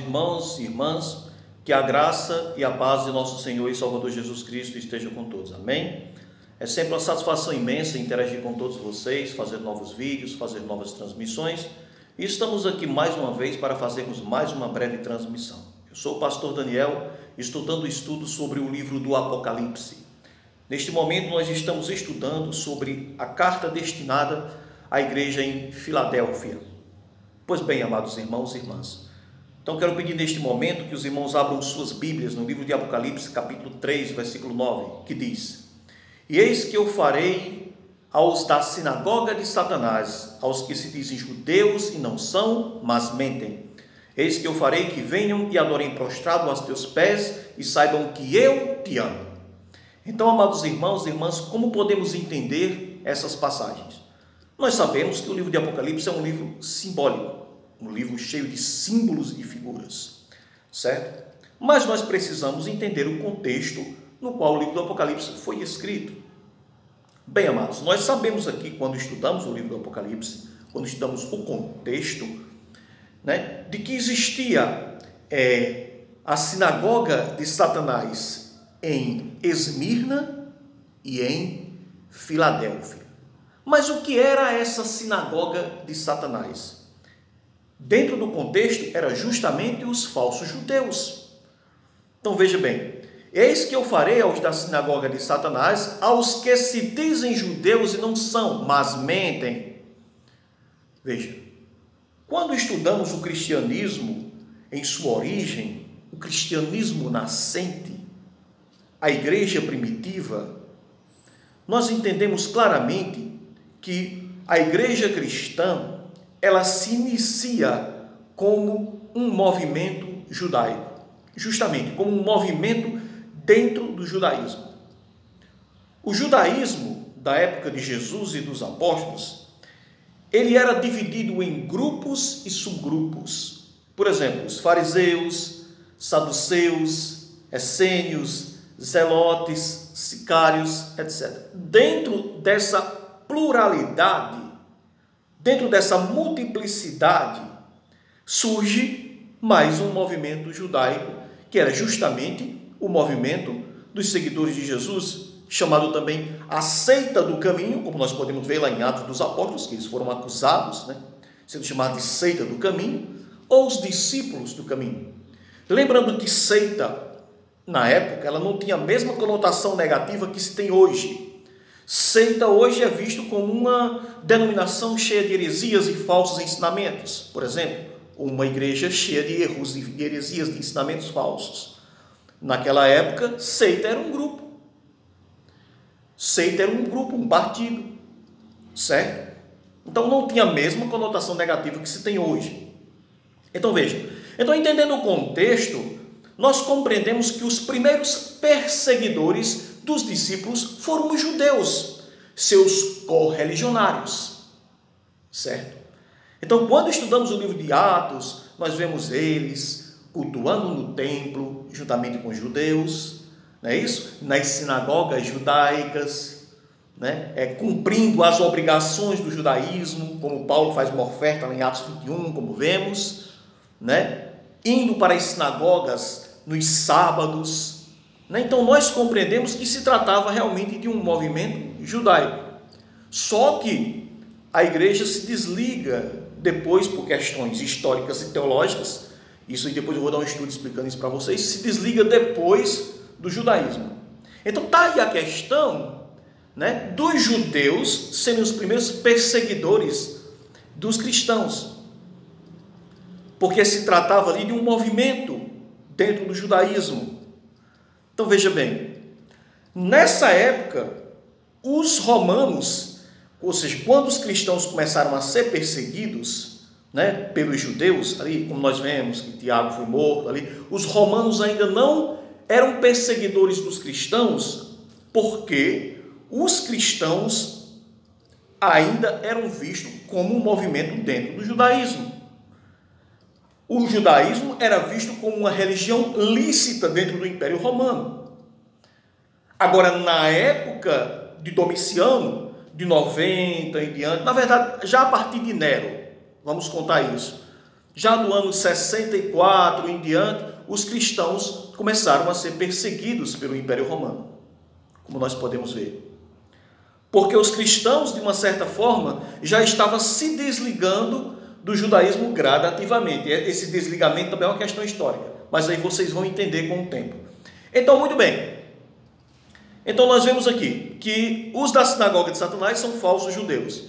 irmãos e irmãs, que a graça e a paz de nosso Senhor e Salvador Jesus Cristo esteja com todos, amém? É sempre uma satisfação imensa interagir com todos vocês, fazer novos vídeos, fazer novas transmissões, e estamos aqui mais uma vez para fazermos mais uma breve transmissão. Eu sou o pastor Daniel, estou dando estudo sobre o livro do Apocalipse. Neste momento nós estamos estudando sobre a carta destinada à igreja em Filadélfia. Pois bem, amados irmãos e irmãs, então quero pedir neste momento que os irmãos abram suas Bíblias no livro de Apocalipse, capítulo 3, versículo 9, que diz: E eis que eu farei aos da sinagoga de Satanás, aos que se dizem judeus e não são, mas mentem. Eis que eu farei que venham e adorem prostrado aos teus pés e saibam que eu te amo. Então, amados irmãos e irmãs, como podemos entender essas passagens? Nós sabemos que o livro de Apocalipse é um livro simbólico, um livro cheio de símbolos e figuras, certo? Mas nós precisamos entender o contexto no qual o livro do Apocalipse foi escrito. Bem, amados, nós sabemos aqui, quando estudamos o livro do Apocalipse, quando estudamos o contexto, de que existia a sinagoga de Satanás em Esmirna e em Filadélfia. Mas o que era essa sinagoga de Satanás? Dentro do contexto, era justamente os falsos judeus. Então veja bem: eis que eu farei aos da sinagoga de Satanás, aos que se dizem judeus e não são, mas mentem. Veja, quando estudamos o cristianismo em sua origem, o cristianismo nascente, a igreja primitiva, nós entendemos claramente que a igreja cristã, ela se inicia como um movimento judaico, justamente como um movimento dentro do judaísmo. O judaísmo da época de Jesus e dos apóstolos, ele era dividido em grupos e subgrupos. Por exemplo, os fariseus, saduceus, essênios, zelotes, sicários, etc. Dentro dessa pluralidade, dentro dessa multiplicidade, surge mais um movimento judaico, que era justamente o movimento dos seguidores de Jesus, chamado também a seita do caminho, como nós podemos ver lá em Atos dos Apóstolos, que eles foram acusados, sendo chamados de seita do caminho, ou os discípulos do caminho. Lembrando que seita, na época, ela não tinha a mesma conotação negativa que se tem hoje. Seita hoje é visto como uma denominação cheia de heresias e falsos ensinamentos. Por exemplo, uma igreja cheia de erros e heresias, de ensinamentos falsos. Naquela época, seita era um grupo. Seita era um grupo, um partido. Certo? Então não tinha a mesma conotação negativa que se tem hoje. Então veja, entendendo o contexto, nós compreendemos que os primeiros perseguidores dos discípulos foram os judeus, seus correligionários, certo? Então, quando estudamos o livro de Atos, nós vemos eles cultuando no templo, juntamente com os judeus, não é isso? Nas sinagogas judaicas, cumprindo as obrigações do judaísmo, como Paulo faz uma oferta lá em Atos 21, como vemos, indo para as sinagogas nos sábados. Então nós compreendemos que se tratava realmente de um movimento judaico. Só que a igreja se desliga depois, por questões históricas e teológicas, isso e depois eu vou dar um estudo explicando isso para vocês, se desliga depois do judaísmo. Então está aí a questão dos judeus serem os primeiros perseguidores dos cristãos, porque se tratava ali de um movimento dentro do judaísmo. Então veja bem, nessa época, os romanos, ou seja, quando os cristãos começaram a ser perseguidos pelos judeus, ali como nós vemos que Tiago foi morto, ali, os romanos ainda não eram perseguidores dos cristãos, porque os cristãos ainda eram vistos como um movimento dentro do judaísmo. O judaísmo era visto como uma religião lícita dentro do Império Romano. Agora, na época de Domiciano, de 90 em diante, na verdade, já a partir de Nero, vamos contar isso, Já no ano 64 em diante, os cristãos começaram a ser perseguidos pelo Império Romano, como nós podemos ver. Porque os cristãos, de uma certa forma, já estavam se desligando do judaísmo gradativamente. Esse desligamento também é uma questão histórica, mas aí vocês vão entender com o tempo. Então, muito bem. Então, nós vemos aqui que os da sinagoga de Satanás são falsos judeus.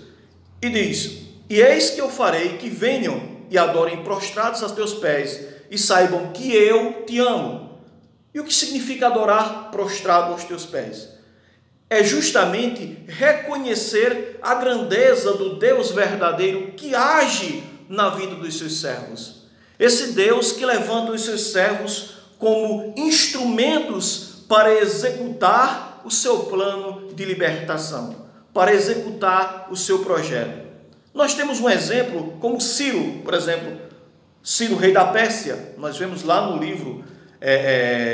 E diz: e eis que eu farei que venham e adorem prostrados aos teus pés, e saibam que eu te amo. E o que significa adorar prostrado aos teus pés? É justamente reconhecer a grandeza do Deus verdadeiro que age na vida dos seus servos. Esse Deus que levanta os seus servos como instrumentos para executar o seu plano de libertação, para executar o seu projeto. Nós temos um exemplo como Ciro, por exemplo, Ciro, rei da Pérsia. Nós vemos lá no livro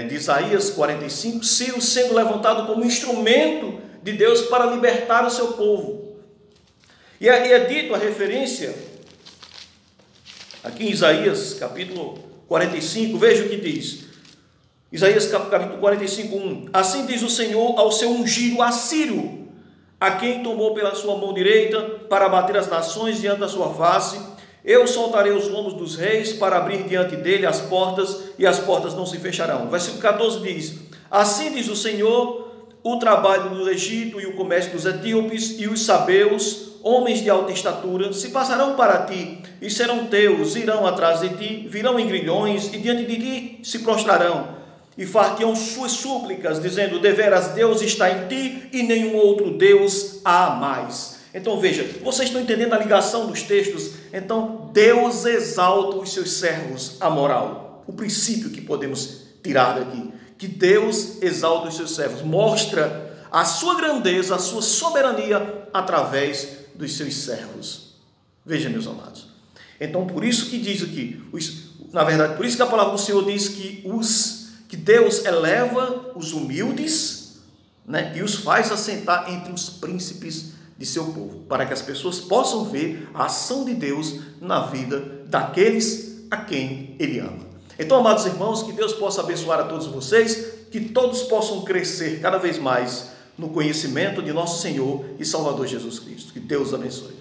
de Isaías 45, Ciro sendo levantado como instrumento de Deus para libertar o seu povo. E é dito a referência, aqui em Isaías capítulo 45, veja o que diz. Isaías capítulo 45, 1. Assim diz o Senhor ao seu ungido Assírio, a quem tomou pela sua mão direita para abater as nações diante da sua face. Eu soltarei os lombos dos reis para abrir diante dele as portas, e as portas não se fecharão. Versículo 14 diz: assim diz o Senhor, o trabalho do Egito e o comércio dos etíopes e os sabeus, homens de alta estatura, se passarão para ti e serão teus, irão atrás de ti, virão em grilhões e diante de ti se prostrarão e far-te-ão suas súplicas, dizendo: deveras Deus está em ti e nenhum outro Deus há mais. Então veja, vocês estão entendendo a ligação dos textos? Então Deus exalta os seus servos, a moral, o princípio que podemos tirar daqui, que Deus exalta os seus servos, mostra a sua grandeza, a sua soberania através dos seus servos. Veja, meus amados, então por isso que diz aqui, na verdade, por isso que a palavra do Senhor diz que Deus eleva os humildes, né, e os faz assentar entre os príncipes de seu povo, para que as pessoas possam ver a ação de Deus na vida daqueles a quem Ele ama. Então, amados irmãos, que Deus possa abençoar a todos vocês, que todos possam crescer cada vez mais no conhecimento de nosso Senhor e Salvador Jesus Cristo. Que Deus abençoe.